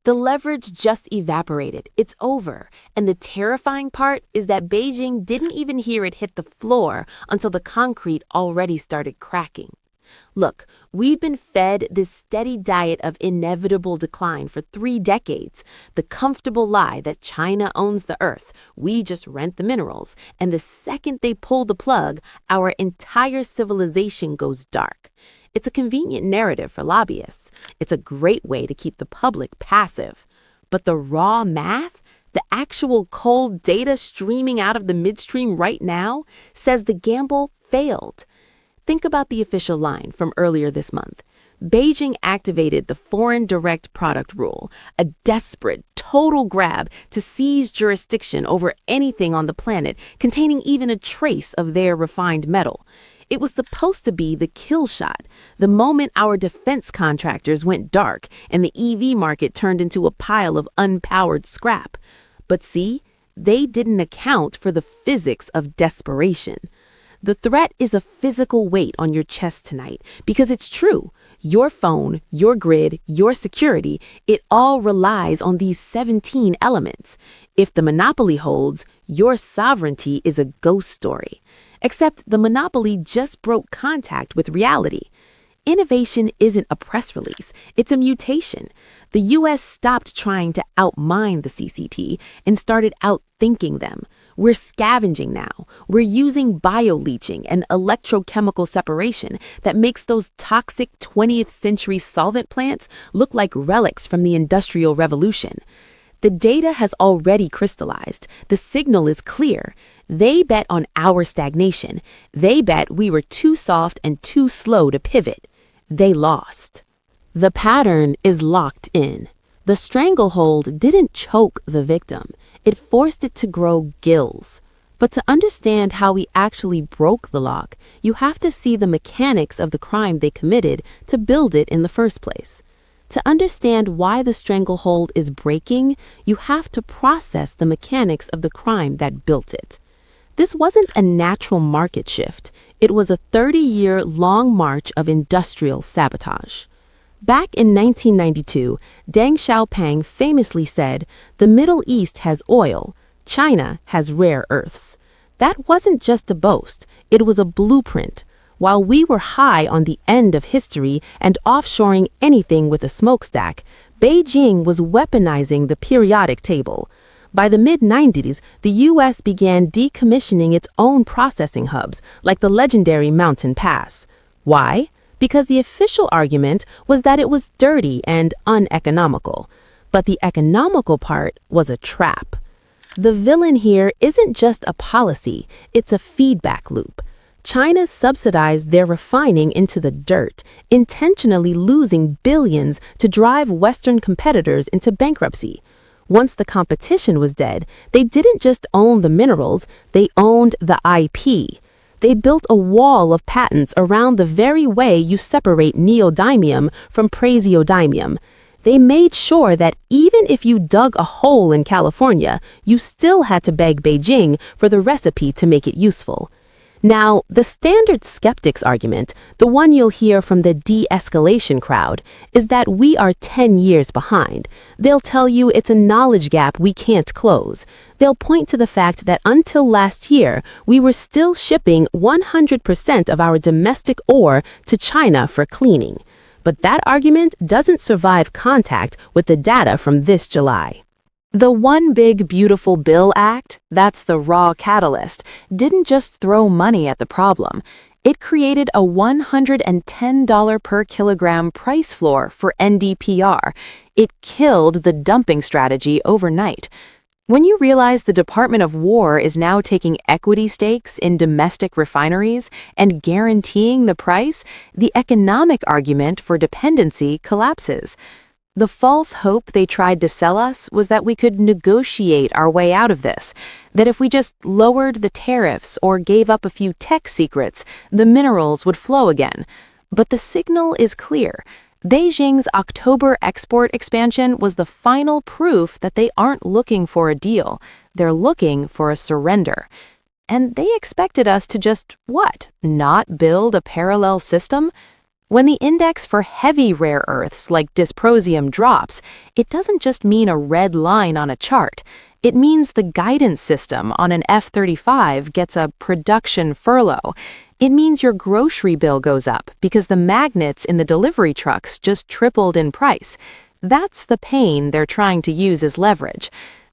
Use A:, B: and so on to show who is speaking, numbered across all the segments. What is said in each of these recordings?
A: The leverage just evaporated. It's over. And the terrifying part is that Beijing didn't even hear it hit the floor until the concrete already started cracking. Look, we've been fed this steady diet of inevitable decline for 3 decades. The comfortable lie that China owns the earth, we just rent the minerals, and the second they pull the plug, our entire civilization goes dark. It's a convenient narrative for lobbyists. It's a great way to keep the public passive. But the raw math, the actual cold data streaming out of the midstream right now, says the gamble failed. Think about the official line from earlier this month. Beijing activated the Foreign Direct Product Rule, a desperate, total grab to seize jurisdiction over anything on the planet containing even a trace of their refined metal. It was supposed to be the kill shot, the moment our defense contractors went dark and the EV market turned into a pile of unpowered scrap. But see, they didn't account for the physics of desperation. The threat is a physical weight on your chest tonight because it's true. Your phone, your grid, your security, it all relies on these 17 elements. If the monopoly holds, your sovereignty is a ghost story. Except the monopoly just broke contact with reality. Innovation isn't a press release, it's a mutation. The US stopped trying to outmine the CCP and started outthinking them. We're scavenging now. We're using bioleaching and electrochemical separation that makes those toxic 20th century solvent plants look like relics from the Industrial Revolution. The data has already crystallized. The signal is clear. They bet on our stagnation. They bet we were too soft and too slow to pivot. They lost. The pattern is locked in. The stranglehold didn't choke the victim. It forced it to grow gills. But to understand how we actually broke the lock, you have to see the mechanics of the crime they committed to build it in the first place. To understand why the stranglehold is breaking, you have to process the mechanics of the crime that built it. This wasn't a natural market shift. It was a 30-year long march of industrial sabotage. Back in 1992, Deng Xiaoping famously said, "The Middle East has oil, China has rare earths." That wasn't just a boast, it was a blueprint. While we were high on the end of history and offshoring anything with a smokestack, Beijing was weaponizing the periodic table. By the mid-90s, the U.S. began decommissioning its own processing hubs, like the legendary Mountain Pass. Why? Because the official argument was that it was dirty and uneconomical. But the economical part was a trap. The villain here isn't just a policy, it's a feedback loop. China subsidized their refining into the dirt, intentionally losing billions to drive Western competitors into bankruptcy. Once the competition was dead, they didn't just own the minerals, they owned the IP. They built a wall of patents around the very way you separate neodymium from praseodymium. They made sure that even if you dug a hole in California, you still had to beg Beijing for the recipe to make it useful. Now, the standard skeptics argument, the one you'll hear from the de-escalation crowd, is that we are 10 years behind. They'll tell you it's a knowledge gap we can't close. They'll point to the fact that until last year, we were still shipping 100% of our domestic ore to China for cleaning. But that argument doesn't survive contact with the data from this July. The One Big Beautiful Bill Act, that's the raw catalyst, didn't just throw money at the problem. It created a $110 per kilogram price floor for NdPr. It killed the dumping strategy overnight. When you realize the Department of War is now taking equity stakes in domestic refineries and guaranteeing the price, the economic argument for dependency collapses. The false hope they tried to sell us was that we could negotiate our way out of this, that if we just lowered the tariffs or gave up a few tech secrets, the minerals would flow again. But the signal is clear. Beijing's October export expansion was the final proof that they aren't looking for a deal. They're looking for a surrender. And they expected us to just, not build a parallel system? When the index for heavy rare earths like dysprosium drops, it doesn't just mean a red line on a chart. It means the guidance system on an F-35 gets a production furlough. It means your grocery bill goes up because the magnets in the delivery trucks just tripled in price. That's the pain they're trying to use as leverage.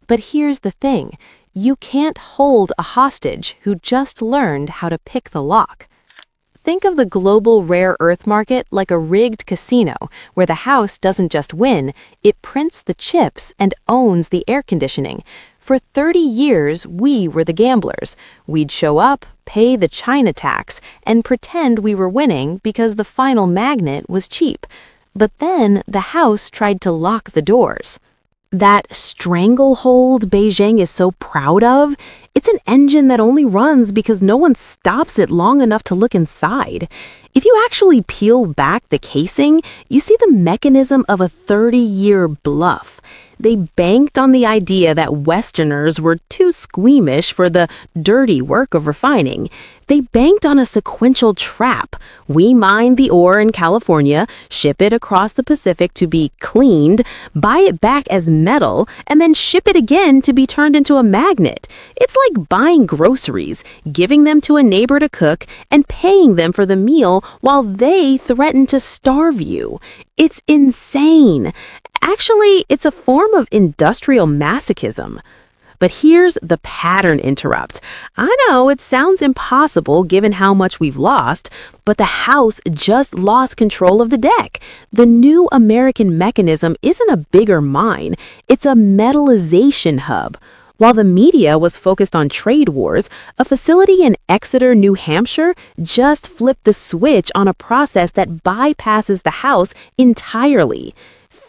A: But here's the thing. You can't hold a hostage who just learned how to pick the lock. Think of the global rare earth market like a rigged casino where the house doesn't just win, it prints the chips and owns the air conditioning. For 30 years, we were the gamblers. We'd show up, pay the China tax, and pretend we were winning because the final magnet was cheap. But then the house tried to lock the doors. That stranglehold Beijing is so proud of, it's an engine that only runs because no one stops it long enough to look inside. If you actually peel back the casing, you see the mechanism of a 30-year bluff. They banked on the idea that Westerners were too squeamish for the dirty work of refining. They banked on a sequential trap. We mine the ore in California, ship it across the Pacific to be cleaned, buy it back as metal, and then ship it again to be turned into a magnet. It's like buying groceries, giving them to a neighbor to cook, and paying them for the meal while they threaten to starve you. It's insane. Actually, it's a form of industrial masochism. But here's the pattern interrupt. I know it sounds impossible given how much we've lost, but the house just lost control of the deck. The new American mechanism isn't a bigger mine, it's a metallization hub. While the media was focused on trade wars, a facility in Exeter, New Hampshire just flipped the switch on a process that bypasses the house entirely.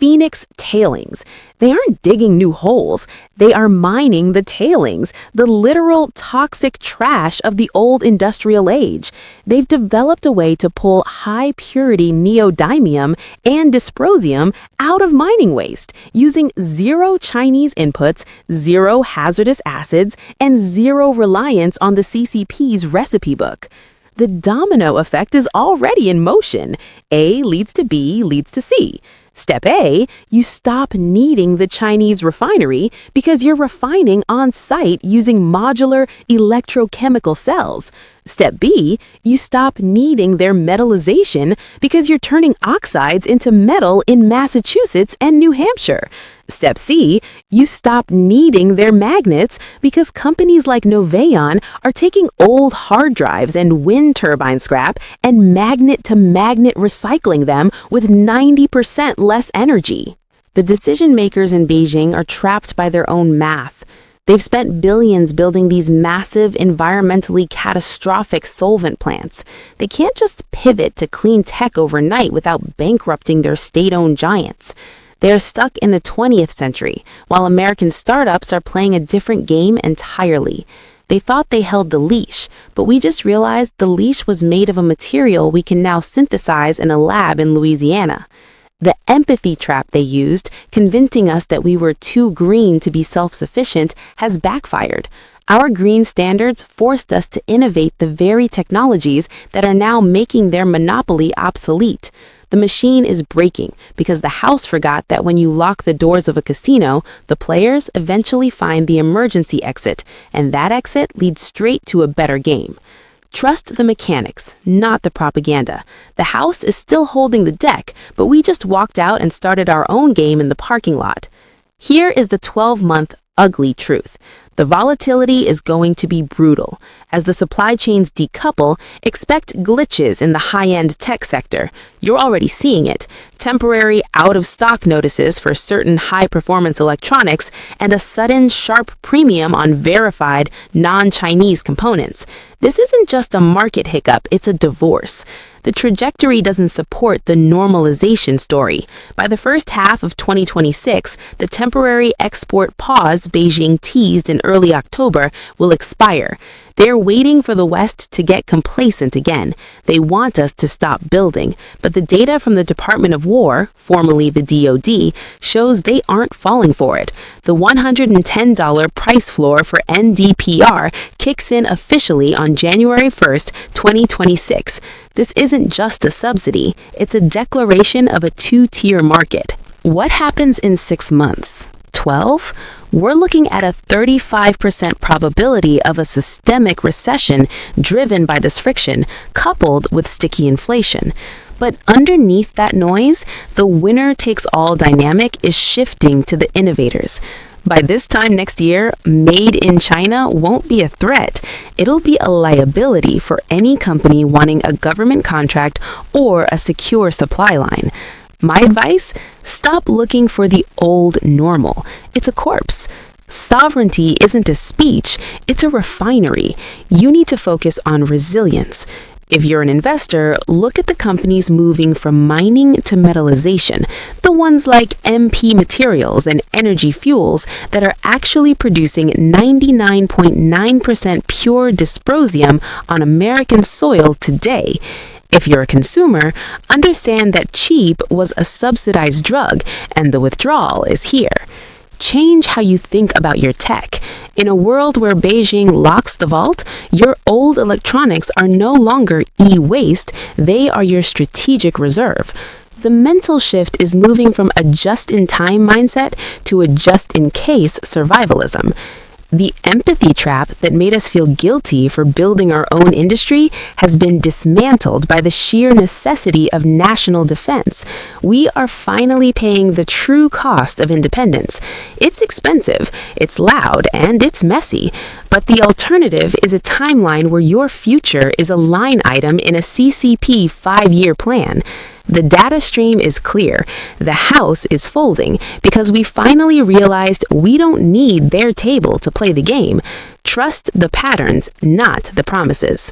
A: Phoenix Tailings. They aren't digging new holes, they are mining the tailings, the literal toxic trash of the old industrial age. They've developed a way to pull high-purity neodymium and dysprosium out of mining waste, using zero Chinese inputs, zero hazardous acids, and zero reliance on the CCP's recipe book. The domino effect is already in motion. A leads to B leads to C. Step A, you stop needing the Chinese refinery because you're refining on site using modular electrochemical cells. Step B, you stop needing their metallization because you're turning oxides into metal in Massachusetts and New Hampshire. Step C, you stop needing their magnets because companies like Noveon are taking old hard drives and wind turbine scrap and magnet-to-magnet recycling them with 90% less energy. The decision makers in Beijing are trapped by their own math. They've spent billions building these massive, environmentally catastrophic solvent plants. They can't just pivot to clean tech overnight without bankrupting their state-owned giants. They are stuck in the 20th century, while American startups are playing a different game entirely. They thought they held the leash, but we just realized the leash was made of a material we can now synthesize in a lab in Louisiana. The empathy trap they used, convincing us that we were too green to be self-sufficient, has backfired. Our green standards forced us to innovate the very technologies that are now making their monopoly obsolete. The machine is breaking because the house forgot that when you lock the doors of a casino, the players eventually find the emergency exit, and that exit leads straight to a better game. Trust the mechanics, not the propaganda. The house is still holding the deck, but we just walked out and started our own game in the parking lot. Here is the 12-month ugly truth. The volatility is going to be brutal. As the supply chains decouple, expect glitches in the high-end tech sector. You're already seeing it. Temporary out-of-stock notices for certain high-performance electronics and a sudden sharp premium on verified non-Chinese components. This isn't just a market hiccup, it's a divorce. The trajectory doesn't support the normalization story. By the first half of 2026, the temporary export pause Beijing teased in early October will expire. They're waiting for the West to get complacent again. They want us to stop building, but the data from the Department of War, formerly the DoD, shows they aren't falling for it. The $110 price floor for NdPr kicks in officially on January 1st, 2026. This isn't just a subsidy, it's a declaration of a two-tier market. What happens in 6 months? 12? We're looking at a 35% probability of a systemic recession driven by this friction, coupled with sticky inflation. But underneath that noise, the winner-takes-all dynamic is shifting to the innovators. By this time next year, made in China won't be a threat. It'll be a liability for any company wanting a government contract or a secure supply line. My advice? Stop looking for the old normal. It's a corpse. Sovereignty isn't a speech, it's a refinery. You need to focus on resilience. If you're an investor, look at the companies moving from mining to metallization, the ones like MP Materials and Energy Fuels that are actually producing 99.9% pure dysprosium on American soil today. If you're a consumer, understand that cheap was a subsidized drug and the withdrawal is here. Change how you think about your tech. In a world where Beijing locks the vault, your old electronics are no longer e-waste, they are your strategic reserve. The mental shift is moving from a just-in-time mindset to a just-in-case survivalism. The empathy trap that made us feel guilty for building our own industry has been dismantled by the sheer necessity of national defense. We are finally paying the true cost of independence. It's expensive, it's loud, and it's messy. But the alternative is a timeline where your future is a line item in a CCP 5-year plan. The data stream is clear. The house is folding because we finally realized we don't need their table to play the game. Trust the patterns, not the promises.